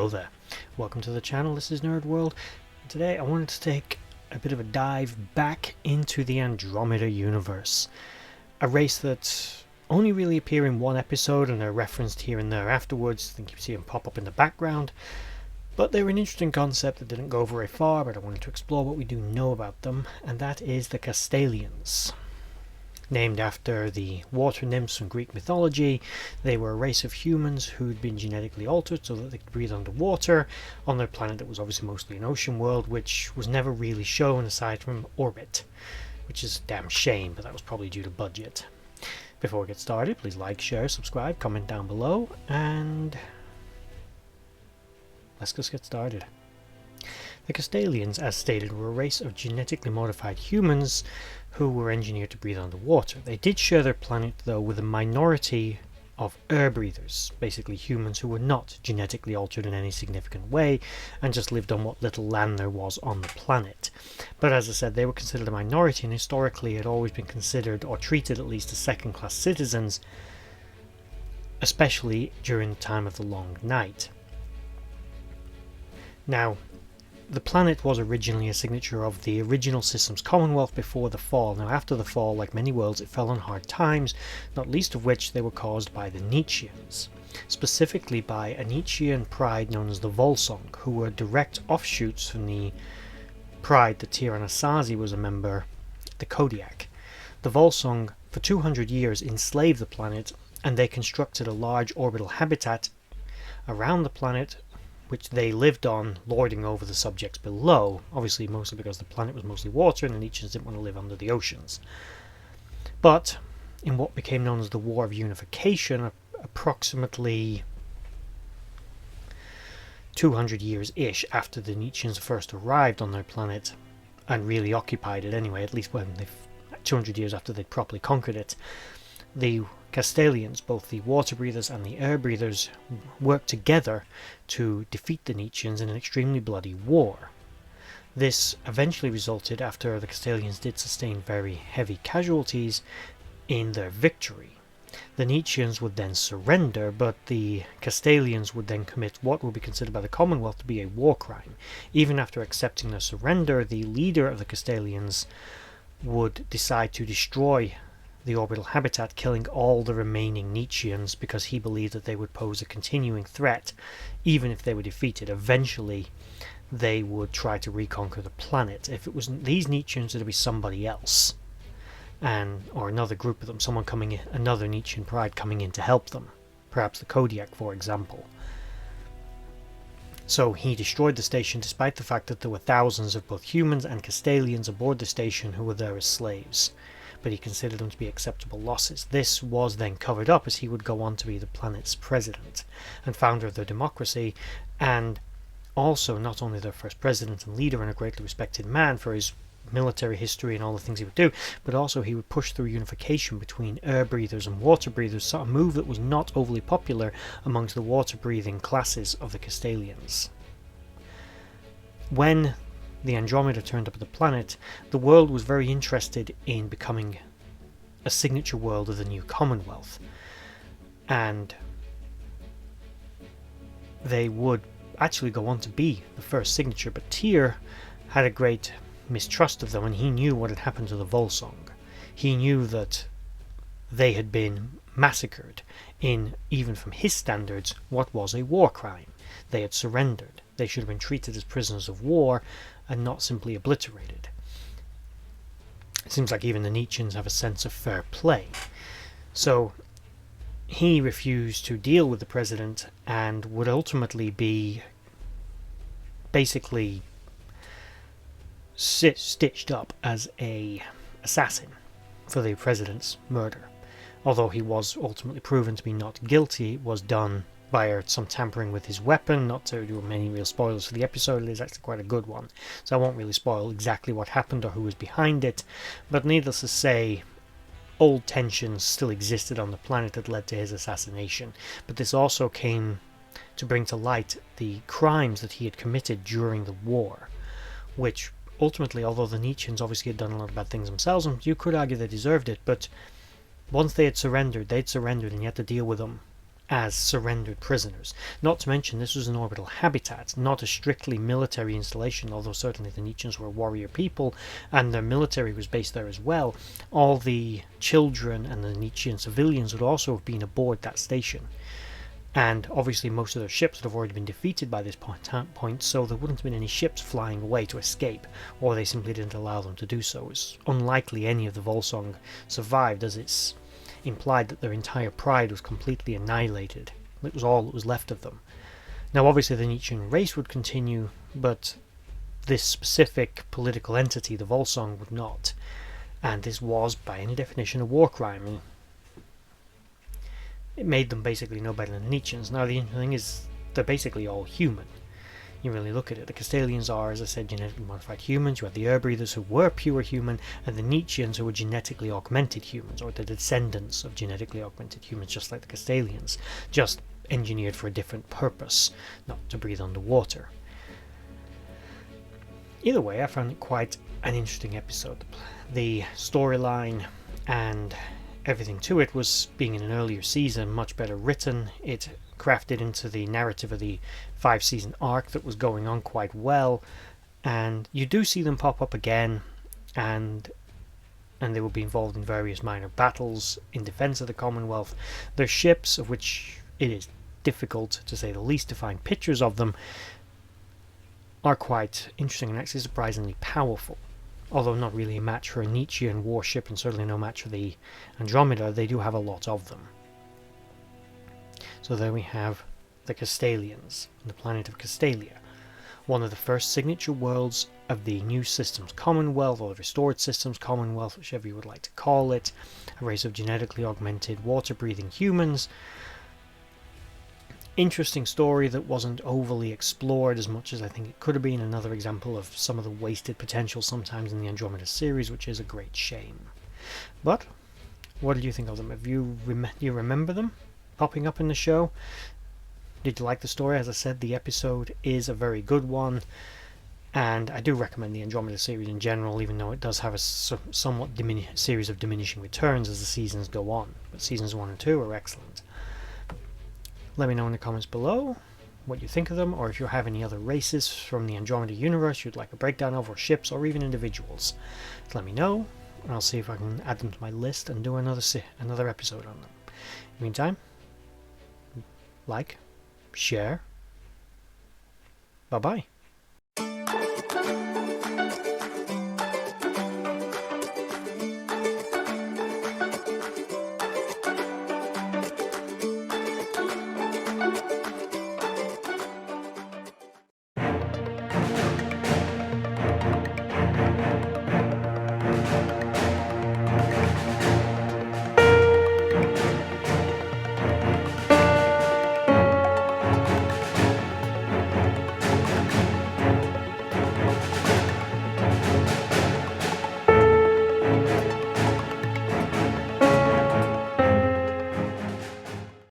Hello there, welcome to the channel. This is Nerd.World. Today I wanted to take a bit of a dive back into the Andromeda Universe, a race that only really appear in one episode and are referenced here and there afterwards. I think you see them pop up in the background, but they're an interesting concept that didn't go very far, but I wanted to explore what we do know about them, and that is the Castalians. Named after the water nymphs from Greek mythology, they were a race of humans who'd been genetically altered so that they could breathe underwater on their planet that was obviously mostly an ocean world, which was never really shown aside from orbit, which is a damn shame, but that was probably due to budget. Before we get started, please like, share, subscribe, comment down below, and let's just get started. The Castalians, as stated, were a race of genetically modified humans who were engineered to breathe underwater. They did share their planet, though, with a minority of air breathers, basically humans who were not genetically altered in any significant way and just lived on what little land there was on the planet. But as I said, they were considered a minority and historically had always been considered, or treated at least, as second-class citizens, especially during the time of the Long Night. Now, the planet was originally a signature of the original system's Commonwealth before the fall. Now, after the fall, like many worlds, it fell on hard times, not least of which they were caused by the Nietzscheans, specifically by a Nietzschean pride known as the Volsung, who were direct offshoots from the pride that Anasazi was a member, the Kodiak. The Volsung, for 200 years, enslaved the planet, and they constructed a large orbital habitat around the planet, which they lived on, lording over the subjects below, obviously mostly because the planet was mostly water and the Nietzscheans didn't want to live under the oceans. But in what became known as the War of Unification, approximately 200 years-ish after the Nietzscheans first arrived on their planet, and really occupied it anyway, at least when 200 years after they'd properly conquered it, the Castalians, both the water breathers and the air breathers, worked together to defeat the Nietzscheans in an extremely bloody war. This eventually resulted, after the Castalians did sustain very heavy casualties, in their victory. The Nietzscheans would then surrender, but the Castalians would then commit what would be considered by the Commonwealth to be a war crime. Even after accepting their surrender, the leader of the Castalians would decide to destroy the orbital habitat, killing all the remaining Nietzscheans because he believed that they would pose a continuing threat even if they were defeated. Eventually they would try to reconquer the planet. If it wasn't these Nietzscheans, it would be somebody else, or another group of them, someone coming in, another Nietzschean pride coming in to help them, perhaps the Kodiak, for example. So he destroyed the station despite the fact that there were thousands of both humans and Castalians aboard the station who were there as slaves, but he considered them to be acceptable losses. This was then covered up as he would go on to be the planet's president and founder of their democracy, and also not only their first president and leader and a greatly respected man for his military history and all the things he would do, but also he would push through unification between air breathers and water breathers, a move that was not overly popular amongst the water breathing classes of the Castalians. When the Andromeda turned up at the planet, the world was very interested in becoming a signature world of the new Commonwealth, and they would actually go on to be the first signature, but Tyr had a great mistrust of them, and he knew what had happened to the Volsung. He knew that they had been massacred in, even from his standards, what was a war crime. They had surrendered. They should have been treated as prisoners of war and not simply obliterated. It seems like even the Nietzscheans have a sense of fair play. So he refused to deal with the president and would ultimately be basically stitched up as a assassin for the president's murder. Although he was ultimately proven to be not guilty, it was done via some tampering with his weapon. Not to do many real spoilers for the episode, it is actually quite a good one, so I won't really spoil exactly what happened or who was behind it, but needless to say, old tensions still existed on the planet that led to his assassination. But this also came to bring to light the crimes that he had committed during the war, which ultimately, although the Nietzscheans obviously had done a lot of bad things themselves, and you could argue they deserved it, but once they had surrendered, they'd surrendered and you had to deal with them as surrendered prisoners. Not to mention, this was an orbital habitat, not a strictly military installation, although certainly the Nietzscheans were warrior people, and their military was based there as well. All the children and the Nietzschean civilians would also have been aboard that station. And obviously most of their ships would have already been defeated by this point, so there wouldn't have been any ships flying away to escape, or they simply didn't allow them to do so. It's unlikely any of the Volsung survived, as it's implied that their entire pride was completely annihilated. It was all that was left of them. Now obviously the Nietzschean race would continue, but this specific political entity, the Volsung, would not. And this was, by any definition, a war crime. It made them basically no better than the Nietzscheans. Now the interesting thing is, they're basically all human. You really look at it. The Castalians are, as I said, genetically modified humans. You have the Earth-breathers who were pure human, and the Nietzscheans who were genetically augmented humans, or the descendants of genetically augmented humans, just like the Castalians, just engineered for a different purpose, not to breathe underwater. Either way, I found it quite an interesting episode. The storyline and everything to it was, being in an earlier season, much better written. It crafted into the narrative of the 5-season arc that was going on quite well, and you do see them pop up again, and they will be involved in various minor battles in defense of the Commonwealth. Their ships, of which it is difficult, to say the least, to find pictures of them, are quite interesting and actually surprisingly powerful. Although not really a match for a Nietzschean warship, and certainly no match for the Andromeda, they do have a lot of them. So there we have the Castalians, the planet of Castalia, one of the first signature worlds of the new systems Commonwealth, or the restored systems Commonwealth, whichever you would like to call it, a race of genetically augmented water-breathing humans. Interesting story that wasn't overly explored as much as I think it could have been. Another example of some of the wasted potential sometimes in the Andromeda series, which is a great shame. But what did you think of them? Have you remember them popping up in the show? Did you like the story? As I said, the episode is a very good one, and I do recommend the Andromeda series in general, even though it does have a somewhat series of diminishing returns as the seasons go on. But seasons 1 and 2 are excellent. Let me know in the comments below what you think of them, or if you have any other races from the Andromeda Universe you'd like a breakdown of, or ships, or even individuals. Let me know, and I'll see if I can add them to my list and do another episode on them. In the meantime, like, share, bye bye.